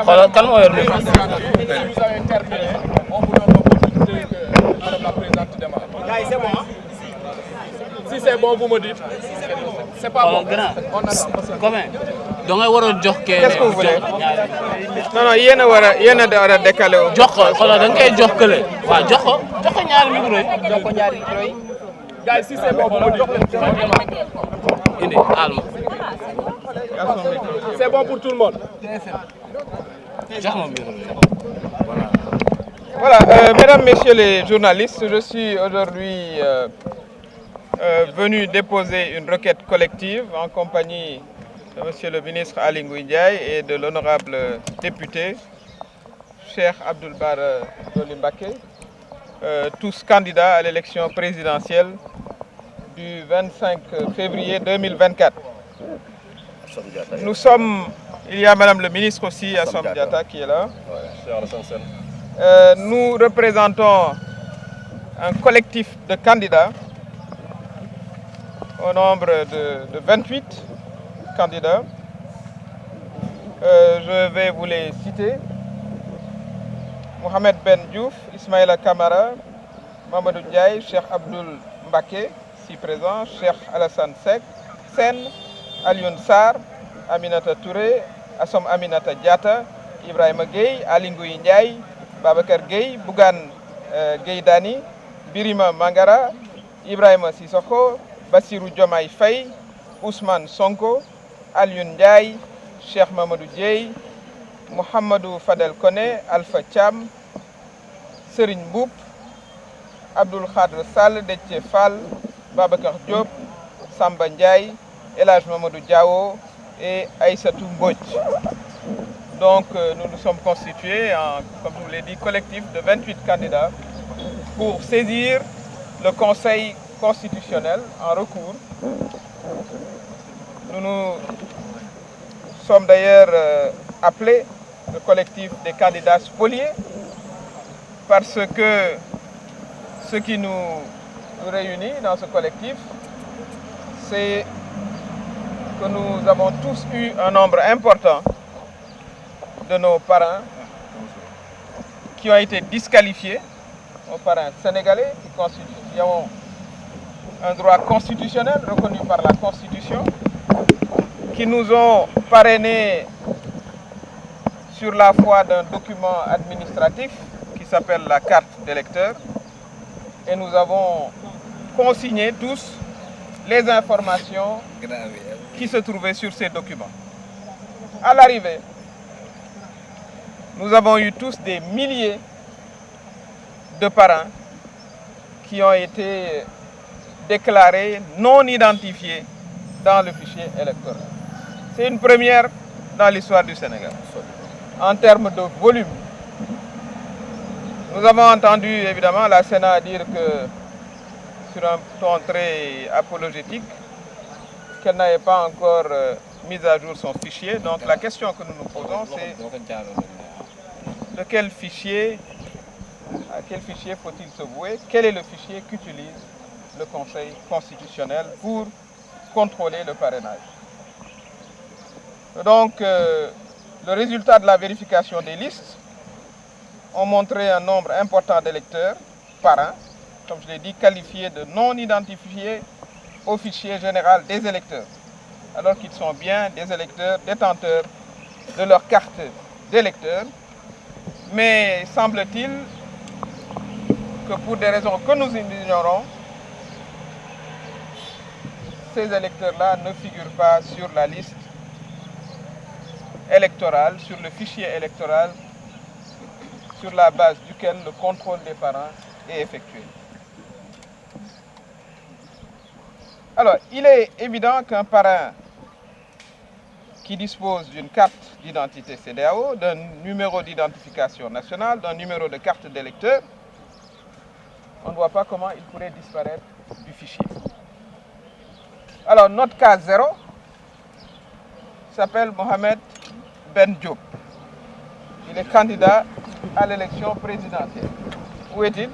Voilà, calme-moi. Si vous avez terminé, on vous donne l'opportunité que Madame la Présidente démarre. C'est bon, hein? Si c'est bon, vous me dites. C'est pas bon. On attend. Comment? Donc, Qu'est-ce que vous voulez? Non, non, il y a un décalé. jox ko xoolal da nga koy jox kële waaw jox ko ñaari micro yi. Gars, si c'est bon, vous me dites. indi allo. C'est bon pour tout le monde. jox ma micro yi. Voilà, mesdames, messieurs les journalistes, je suis aujourd'hui venu déposer une requête collective en compagnie de monsieur le ministre Aly Ngouille Ndiaye et de l'honorable député Cheikh Abdoul Bara Dolly Mbacké, tous candidats à l'élection présidentielle du 25 février 2024. Nous sommes, il y a madame le ministre aussi, Assome Diatta qui est là. Nous représentons un collectif de candidats au nombre de 28 candidats. Je vais vous les citer. Mohamed Ben Diouf, Ismaïla Kamara, Mamadou Ndiaye, Cheikh Abdoul Mbacké, ici présent, Cheikh Alassane Sen, Alioune Sarr, Aminata Touré, Assome Aminata Diatta, Ibrahima Gueye, Aly Ngouille Ndiaye, Babacar Gueye, Bougane Gueye Dany, Birima Mangara, Ibrahima Sissoko, Bassirou Diomaye Faye, Ousmane Sonko, Alioune Ndiaye, Cheikh Mamadou Dieye, Mohamedou Fadel Koné, Alpha Thiam, Serigne Mboup, Abdoul Khadre Sall, Déthié Fall, Babacar Diop, Samba Ndiaye, El Hadj Mamadou Diawo et Aïssatou Mbodj. Donc nous nous sommes constitués en, comme je vous l'ai dit, collectif de 28 candidats pour saisir le Conseil constitutionnel en recours. Nous sommes d'ailleurs appelés le collectif des candidats spoliés parce que ce qui nous réunit dans ce collectif, c'est que nous avons tous eu un nombre important de nos parrains qui ont été disqualifiés, nos parrains sénégalais qui ont un droit constitutionnel reconnu par la Constitution, qui nous ont parrainés sur la foi d'un document administratif qui s'appelle la carte d'électeur, et nous avons consigné tous les informations qui se trouvaient sur ces documents. À l'arrivée, nous avons eu tous des milliers de parrains qui ont été déclarés non identifiés dans le fichier électoral. C'est une première dans l'histoire du Sénégal. En termes de volume, nous avons entendu évidemment la Sénat dire que, sur un ton très apologétique, qu'elle n'avait pas encore mis à jour son fichier. Donc la question que nous nous posons, c'est de quel fichier, à quel fichier faut-il se vouer? Quel est le fichier qu'utilise le Conseil constitutionnel pour contrôler le parrainage? Donc, le résultat de la vérification des listes ont montré un nombre important d'électeurs parrains, comme je l'ai dit, qualifiés de non identifiés au fichier général des électeurs, alors qu'ils sont bien des électeurs détenteurs de leur carte d'électeur. Mais semble-t-il que pour des raisons que nous ignorons, ces électeurs-là ne figurent pas sur la liste électorale, sur le fichier électoral, sur la base duquel le contrôle des parrains est effectué. Alors, il est évident qu'un parrain qui dispose d'une carte d'identité CEDEAO, d'un numéro d'identification nationale, d'un numéro de carte d'électeur, on ne voit pas comment il pourrait disparaître du fichier. Alors, notre cas 0 s'appelle Mohamed Ben Diop. Il est candidat à l'élection présidentielle. Où est-il?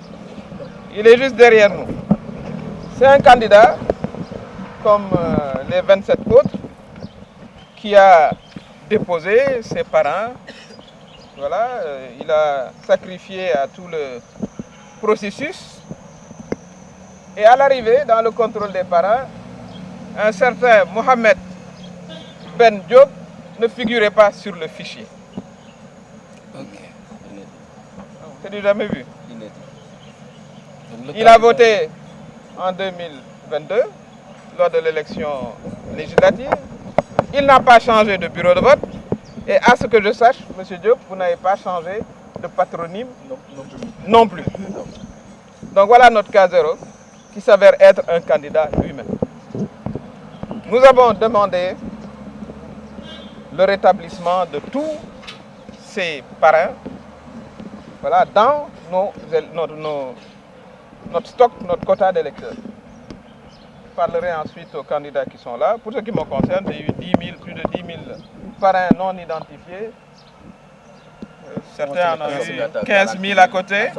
Il est juste derrière nous. C'est un candidat, comme les 27 autres, qui a déposé ses parrains. Voilà, il a sacrifié à tout le processus. Et à l'arrivée, dans le contrôle des parrains, un certain Mohamed Ben Diop ne figurait pas sur le fichier. C'est du jamais vu. Il a voté en 2022 lors de l'élection législative. Il n'a pas changé de bureau de vote. Et à ce que je sache, M. Diop, vous n'avez pas changé de patronyme non plus. Donc voilà notre cas zéro, qui s'avère être un candidat lui-même. Nous avons demandé le rétablissement de tous ces parrains, voilà, dans notre stock, notre quota d'électeurs. Je parlerai ensuite aux candidats qui sont là. Pour ce qui me concerne, j'ai eu plus de 10 000 parrains non identifiés. Certains en ont eu 15 000 à côté.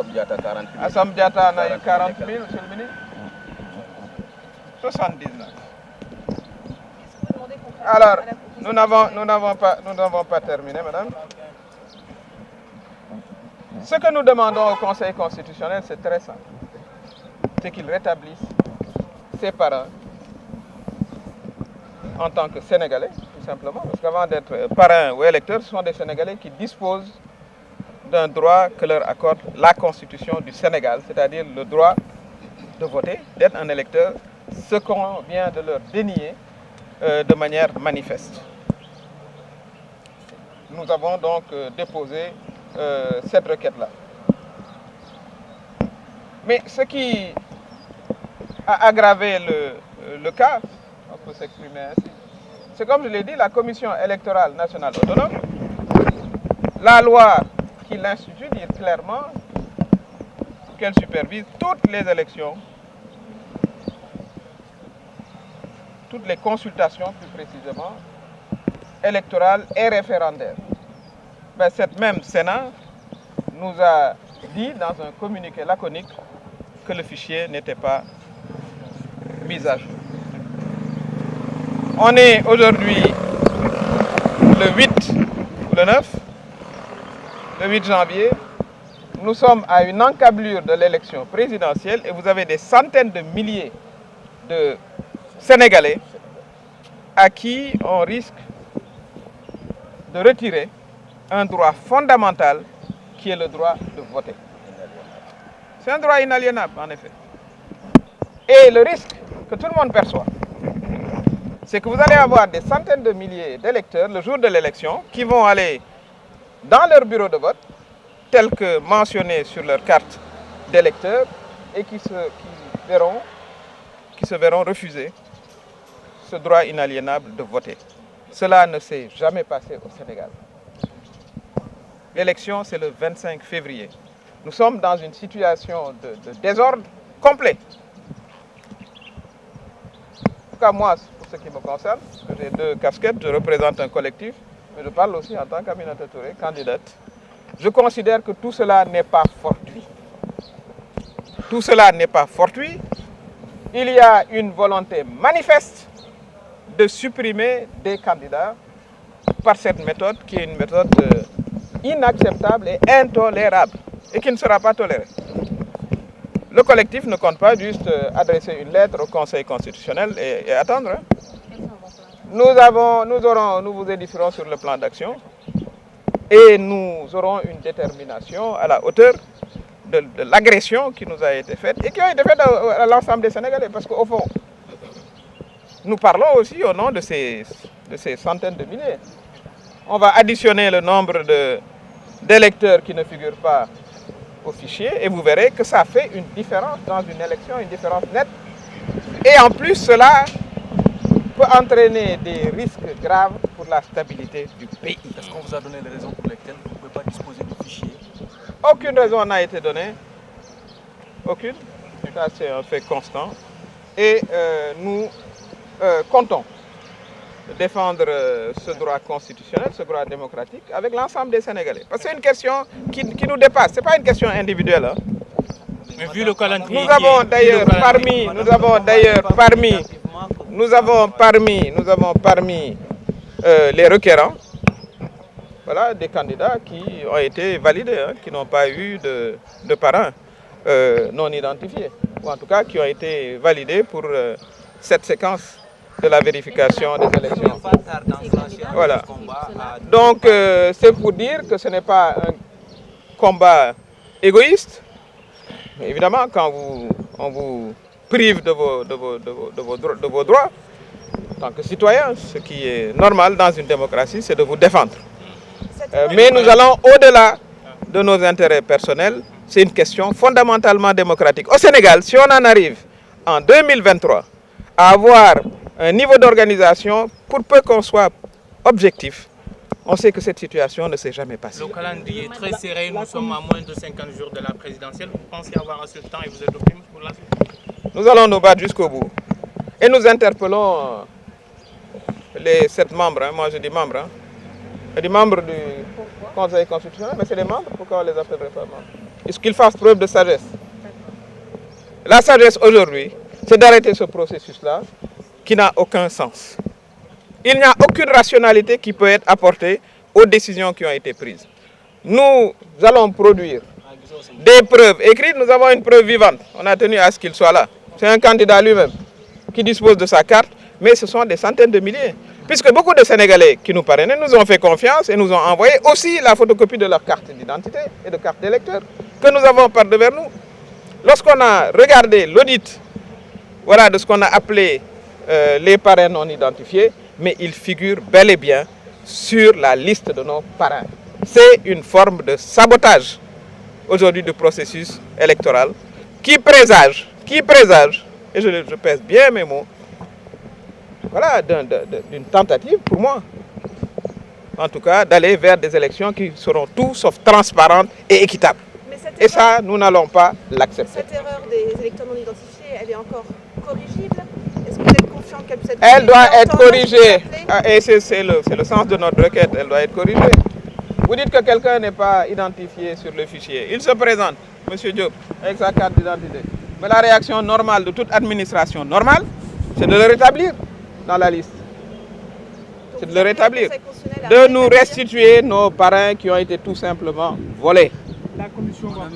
Assam Diatta en a eu 40 000, monsieur le ministre. 79. Alors, nous n'avons pas terminé, madame. Ce que nous demandons au Conseil constitutionnel, c'est très simple. C'est qu'il rétablisse ses parrains en tant que Sénégalais, tout simplement. Parce qu'avant d'être parrains ou électeurs, ce sont des Sénégalais qui disposent d'un droit que leur accorde la Constitution du Sénégal, c'est-à-dire le droit de voter, d'être un électeur, ce qu'on vient de leur dénier de manière manifeste. Nous avons donc déposé cette requête-là. Mais ce qui a aggravé le cas, on peut s'exprimer ainsi, c'est comme je l'ai dit, la Commission électorale nationale autonome, la loi qui l'institue dit clairement qu'elle supervise toutes les élections, toutes les consultations plus précisément, électorales et référendaires. Ben, cette même Sénat nous a dit dans un communiqué laconique que le fichier n'était pas mis à jour. On est aujourd'hui le 8 janvier. Nous sommes à une encablure de l'élection présidentielle et vous avez des centaines de milliers de Sénégalais à qui on risque de retirer un droit fondamental qui est le droit de voter. C'est un droit inaliénable, en effet. Et le risque que tout le monde perçoit, c'est que vous allez avoir des centaines de milliers d'électeurs le jour de l'élection qui vont aller dans leur bureau de vote, tel que mentionné sur leur carte d'électeur, et qui se verront refuser ce droit inaliénable de voter. Cela ne s'est jamais passé au Sénégal. L'élection, c'est le 25 février. Nous sommes dans une situation de désordre complet. En tout cas, moi, pour ce qui me concerne, j'ai deux casquettes, je représente un collectif, mais je parle aussi en tant qu'Aminata Touré, candidate. Je considère que tout cela n'est pas fortuit. Tout cela n'est pas fortuit. Il y a une volonté manifeste de supprimer des candidats par cette méthode qui est une méthode inacceptable et intolérable et qui ne sera pas tolérée. Le collectif ne compte pas juste adresser une lettre au Conseil constitutionnel et attendre. Nous vous édifierons sur le plan d'action et nous aurons une détermination à la hauteur de l'agression qui nous a été faite et qui a été faite à l'ensemble des Sénégalais. Parce qu'au fond, nous parlons aussi au nom de ces centaines de milliers. On va additionner le nombre d'électeurs qui ne figurent pas au fichier et vous verrez que ça fait une différence dans une élection, une différence nette. Et en plus, cela peut entraîner des risques graves pour la stabilité du pays. Est-ce qu'on vous a donné les raisons pour lesquelles vous ne pouvez pas disposer du fichier? Aucune raison n'a été donnée. Aucune. Ça, c'est un fait constant. Et nous comptons défendre ce droit constitutionnel, ce droit démocratique, avec l'ensemble des Sénégalais. Parce que c'est une question qui nous dépasse. Ce n'est pas une question individuelle. Hein. Mais vu le calendrier, nous avons d'ailleurs parmi les requérants, voilà, des candidats qui ont été validés, hein, qui n'ont pas eu de parrain non identifié, ou en tout cas qui ont été validés pour cette séquence de la vérification des élections. Voilà. Donc c'est pour dire que ce n'est pas un combat égoïste. Mais évidemment, quand on vous prive de vos droits, en tant que citoyen, ce qui est normal dans une démocratie, c'est de vous défendre. Mais nous allons au-delà de nos intérêts personnels. C'est une question fondamentalement démocratique. Au Sénégal, si on en arrive en 2023 à avoir un niveau d'organisation, pour peu qu'on soit objectif, on sait que cette situation ne s'est jamais passée. Le calendrier est très serré, nous sommes à moins de 50 jours de la présidentielle. Vous pensez avoir assez de temps et vous êtes optimiste pour la suite? Nous allons nous battre jusqu'au bout. Et nous interpellons les 7 membres, hein, moi je dis membres, hein, des membres du Conseil constitutionnel, mais c'est des membres, pourquoi on les appellerait pas membres? Est-ce qu'ils fassent preuve de sagesse? La sagesse aujourd'hui, c'est d'arrêter ce processus-là qui n'a aucun sens. Il n'y a aucune rationalité qui peut être apportée aux décisions qui ont été prises. Nous allons produire des preuves écrites, nous avons une preuve vivante. On a tenu à ce qu'il soit là. C'est un candidat lui-même qui dispose de sa carte, mais ce sont des centaines de milliers. Puisque beaucoup de Sénégalais qui nous parrainaient nous ont fait confiance et nous ont envoyé aussi la photocopie de leur carte d'identité et de carte d'électeur que nous avons par devers nous. Lorsqu'on a regardé l'audit, voilà, de ce qu'on a appelé les parrains non identifiés, mais ils figurent bel et bien sur la liste de nos parrains. C'est une forme de sabotage aujourd'hui du processus électoral qui présage, et je pèse bien mes mots, voilà, d'une tentative pour moi, en tout cas, d'aller vers des élections qui seront tout sauf transparentes et équitables. Et ça, nous n'allons pas l'accepter. Cette erreur des électeurs non identifiés, elle est encore corrigible? Est-ce que vous êtes confiant qu'elle puisse être corrigée? Elle doit être corrigée. Et c'est le sens de notre requête. Elle doit être corrigée. Vous dites que quelqu'un n'est pas identifié sur le fichier. Il se présente, M. Diop, avec sa carte d'identité. Mais la réaction normale de toute administration normale, c'est de le rétablir dans la liste. C'est de le rétablir. De nous restituer nos parrains qui ont été tout simplement volés.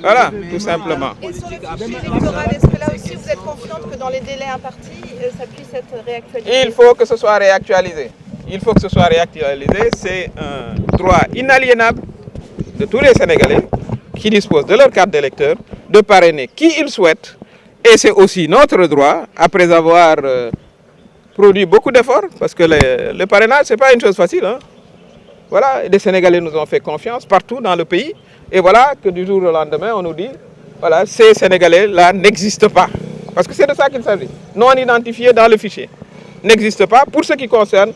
Voilà, tout simplement. Et sur le fichier électoral, est-ce que là aussi vous êtes confiante que dans les délais impartis, ça puisse être réactualisé? Il faut que ce soit réactualisé. Il faut que ce soit réactualisé. C'est un droit inaliénable de tous les Sénégalais qui disposent de leur carte d'électeur de parrainer qui ils souhaitent. Et c'est aussi notre droit, après avoir produit beaucoup d'efforts, parce que le parrainage, ce n'est pas une chose facile. Hein. Voilà, les Sénégalais nous ont fait confiance partout dans le pays. Et voilà que du jour au lendemain, on nous dit, voilà, ces Sénégalais-là n'existent pas. Parce que c'est de ça qu'il s'agit. Non identifiés dans le fichier. N'existent pas pour ce qui concerne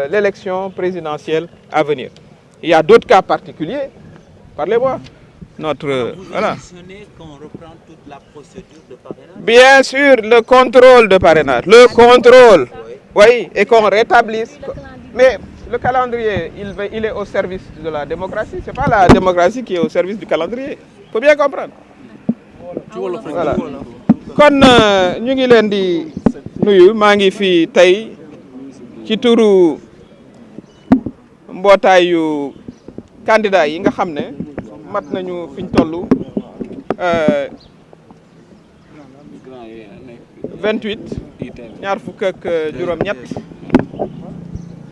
l'élection présidentielle à venir. Il y a d'autres cas particuliers. Parlez-moi. Voilà. Qu'on reprend toute la procédure de parrainage. Bien sûr, le contrôle de parrainage. Le contrôle. Oui, et qu'on rétablisse. Mais le calendrier, il est au service de la démocratie. Ce n'est pas la démocratie qui est au service du calendrier. Il faut bien comprendre. Voilà. Kon ñu ngi leen di nuyu maa ngi fi tey ci turu mbootaayu candidat yi nga xam ne mat nañu fi ñu toll 28 ñaar fukk ak juróom-ñett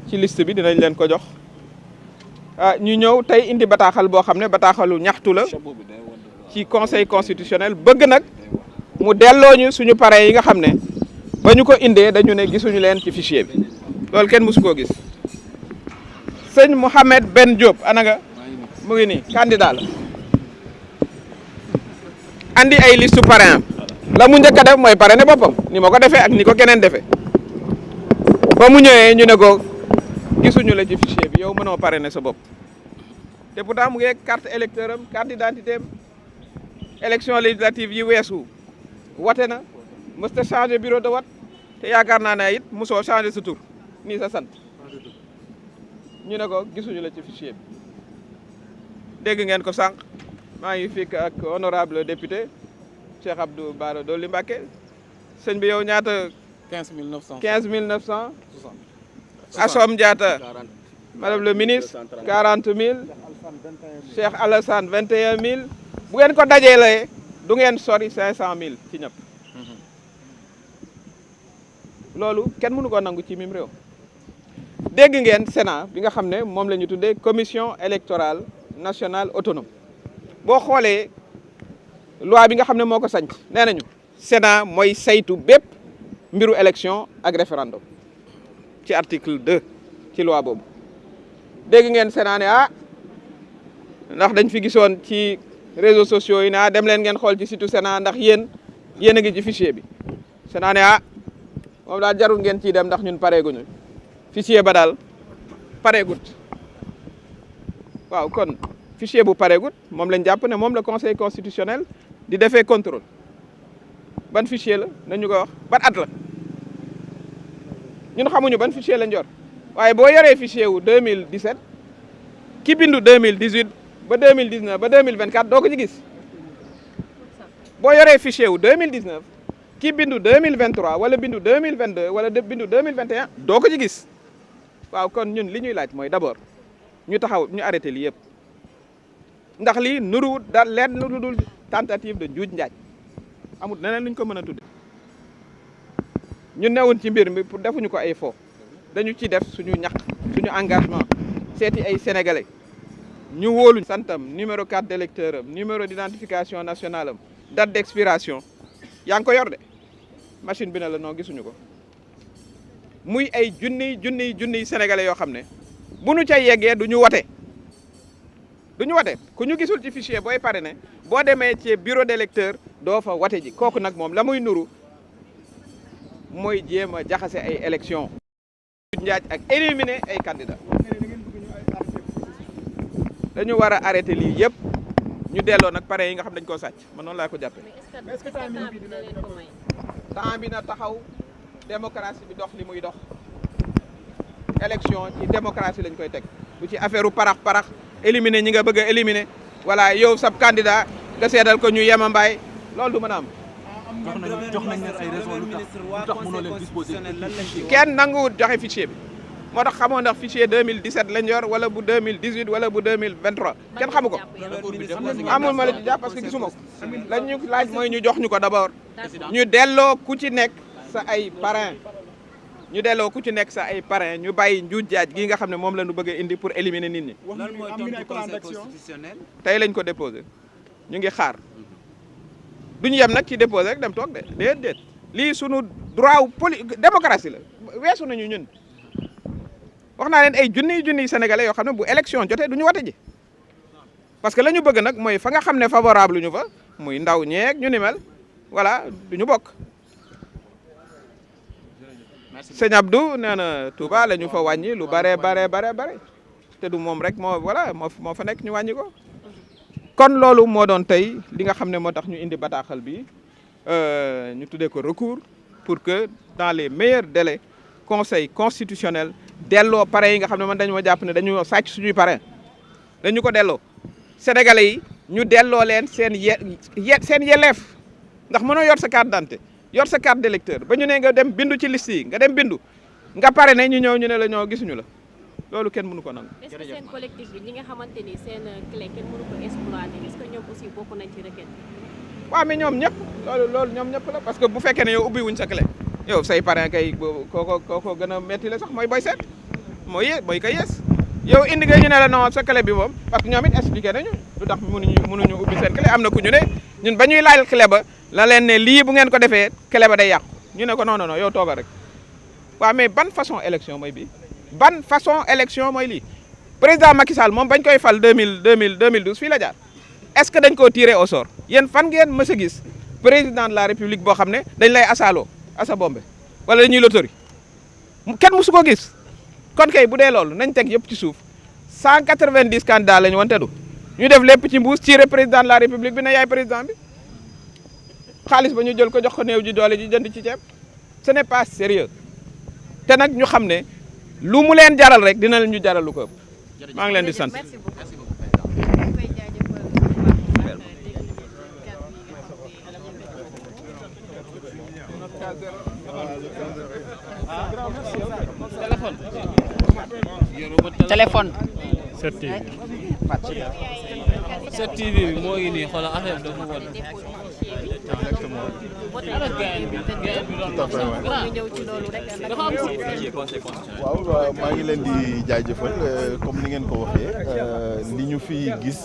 ci liste bi dinañ leen ko jox ñu ñëw tey indi bataaxal boo xam ne bataaxalu ñaxtu la ci conseil constitutionnel bëgg nag mu delloo ñu suñu parrain yi nga xam ne ba ñu ko indee dañu ne gisuñu leen ci fichier bi loolu kenn mësu koo gis sëñ Mouhamed Ben Diop ana nga mu ngi nii candidat la andi ay liste parrain la mu njëkk a def mooy parrainer boppam ni ma ko defee ak ni ko keneen defee ba mu ñëwee ñu ne ko gisuñu la ci fichier bi yow mënoo parrainer sa bopp te pourtant mu ngi carte électeur am carte d'identité am élection législative yi weesu wate na mësta changer bureau de vote te yaakaar naa ne it mosoo changer sa tur nii sa sant ñu ne ko gisuñu la ci fichier bi dégg ngeen ko sànq maa ngi fekk ak honorable député Cheikh Abdou Bara Dolly Mbacké sëñ bi yow ñaata 15 900. 15 900 Assom Diatta, Madame le ministre, 40 000. Cheikh Alassane 21 000. bu ngeen ko dajeelee du ngeen sori 500 000 ci ñëpp. loolu kenn mënu ko nangu ci mim réew. dégg ngeen Sénat bi nga xam ne moom la ñu tuddee commission électorale nationale autonome boo xoolee loi bi nga xam ne moo ko sanc nee nañu Sénat mooy saytu bépp mbiru élection ak référendum ci article 2 ci loi boobu. dégg ngeen Sénat ne ndax dañ fi gisoon ci réseaux sociaux yi dem leen ngeen xool ci site Sénat ndax yéen a ngi ci fichier bi Sénat ne moom daal jarul ngeen ciy dem ndax ñun pareeguñu fichier ba daal pareegut. waaw kon fichier bu pareegut moom lañ jàpp ne moom la conseil constitutionnel di defee contrôle ban fichier la nañu ko wax ban at la ñun xamuñu ban fichier lañ yor waaye boo yoree fichier wu 2017 ki bindu 2018 ba 2019 ba 2024 doo ko ci gis boo yoree fichier wu 2019 ki bindu 2023 wala bindu 2022 wala bindu 2021 doo ko ci gis waaw kon ñun li ñuy laaj mooy d'abord ñu taxaw ñu arrêté lii yëpp ndax lii nuru da leen lu dul tentative de njuuj njaaj amul neneen luñ ko mën a tudde ñu newoon ci mbir mi pour defuñu ko ay fo dañu ci def suñu ñaq suñu engagement seeti ay sénégalais ñu wóoluñ santam numéro carte d'électeur am numéro d'identification nationale am date d'expiration yaa ngi ko yor de machine bi ne la noo gisuñu ko muy ay junniy sénégalais yoo xam ne bu ñu ca yeggee du ñu wote ku ñu gisul ci fichier booy parrainé boo demee ci bureau d'électeur doo fa wote ji kooku nag moom la muy nuru mooy jéem a jaxase ay élection njaaj ak éliminer ay candidats dañu war a arrêté lii yëpp ñu delloo nag parrain yi nga xam dañ koo sàcc man noonu laa ko jàppee. est-ce que temps bi na taxaw démocratie bi dox li muy dox élection ci démocratie lañ koy teg bu ci affaire u parax éliminer ñi nga bëgg a éliminer voilà yow sab candidat nga seetal ko ñu yema mbaay loolu du mën a am. jox nañ leen ay raison lu tax mënoo leen disposer kenn nanguwut joxe fichier bi moo tax xamoo ndax fichier 2017 lañ yor wala bu 2018 wala bu 2023 kenn xamu ko amul ma la ci jàpp parce que gisuma ko lañ ñu laaj mooy ñu jox ñu ko d'abord ñu delloo ku ci nekk sa ay parrain ñu bàyyi njuuj jaaj gi nga xam ne moom la ñu bëgg a indi pour éliminer nit ñi tey lañ ko déposé ñu ngi xaar duñu yem nag ci déposé rek dem toog de déedéet lii sunu droit wu démocratie la weesu nañu ñun wax naa leen ay junniy sénégalais yoo xam ne bu élection jotee du ñu wote ji parce que la ñu bëgg nag mooy fa nga xam ne favorable ñu fa muy ndaw ñeeg ñu ni mel voilà du ñu bokk. sëñ Abdou nee na Touba la ñu fa wàññi lu bare te du moom rek moo fa nekk ñu wàññi ko. kon loolu moo doon tey li nga xam ne moo tax ñu indi bataaxal bi ñu tuddee ko recours pour que dans les meilleurs délais conseil constitutionnel delloo parrain yi nga xam ne man dañu ma jàpp ne dañu sàcc suñuy parrain dañu ko delloo sénégalais yi ñu delloo leen seen yelleef ndax mënoo yor sa carte d'identité yor sa carte d'électeur ba ñu ne nga dem bindu ci liste yi nga dem bindu nga parrainé ñu ñëw ñu ne la ñoo gisuñu la loolu kenn mënu ko nangu. est-ce que seen collectif bi ñi nga xamante ni seen clé kenn mënu ko exploiter est-ce que ñoom aussi bokk nañ ci requête bi. waaw mais ñoom ñëpp loolu ñoom ñëpp la parce que bu fekkee ne yow ubbi wuñ sa clé yow say parrain kay kooko gën a metti la sax mooy boy seet mooy kay yees yow indi nga ñu ne la non sa clé bi moom parce que ñoom it expliqué nañu lu tax mënuñu ubbi seen clé am na ku ñu ne ñun ba ñuy laal clé ba la leen ne lii bu ngeen ko defee clé ba day yàqu ñu ne ko non yow toogal rek waaw mais ban façon élection mooy bii ban façon élection mooy lii président Macky Sall moom bañ koy fal 2012 fii la jaar est-ce que dañ koo tiré au sort yéen fan ngeen mës a gis président de la république boo xam ne dañ lay asaaloo asa bombe wala dañuy lotori kenn mësu ko gis kon kay bu dee loolu nañ teg yëpp ci suuf 190 candidats lañu wante du ñu def lépp ci mbuus tiré président de la république bi ne yaay président bi xaalis ba ñu jël ko jox ko néew ji doole ji jënd ci ceeb ce n'est pas sérieux te nag ñu xam ne lu mu leen jaral rek dina leen ñu jaral lu ko ëpp maa ngi leen di sant. téléphone téléphone. 7TV bi moo ngi nii xoolal affaire bi dafa won. waaw maa ngi leen di jaajëfal comme ni ngeen ko waxee li ñu fi gis.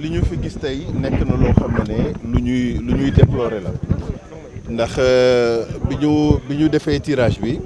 li ñu fi gis tey nekk na loo xam ne lu ñuy déplorer la ndax bi ñu defee tirage bi.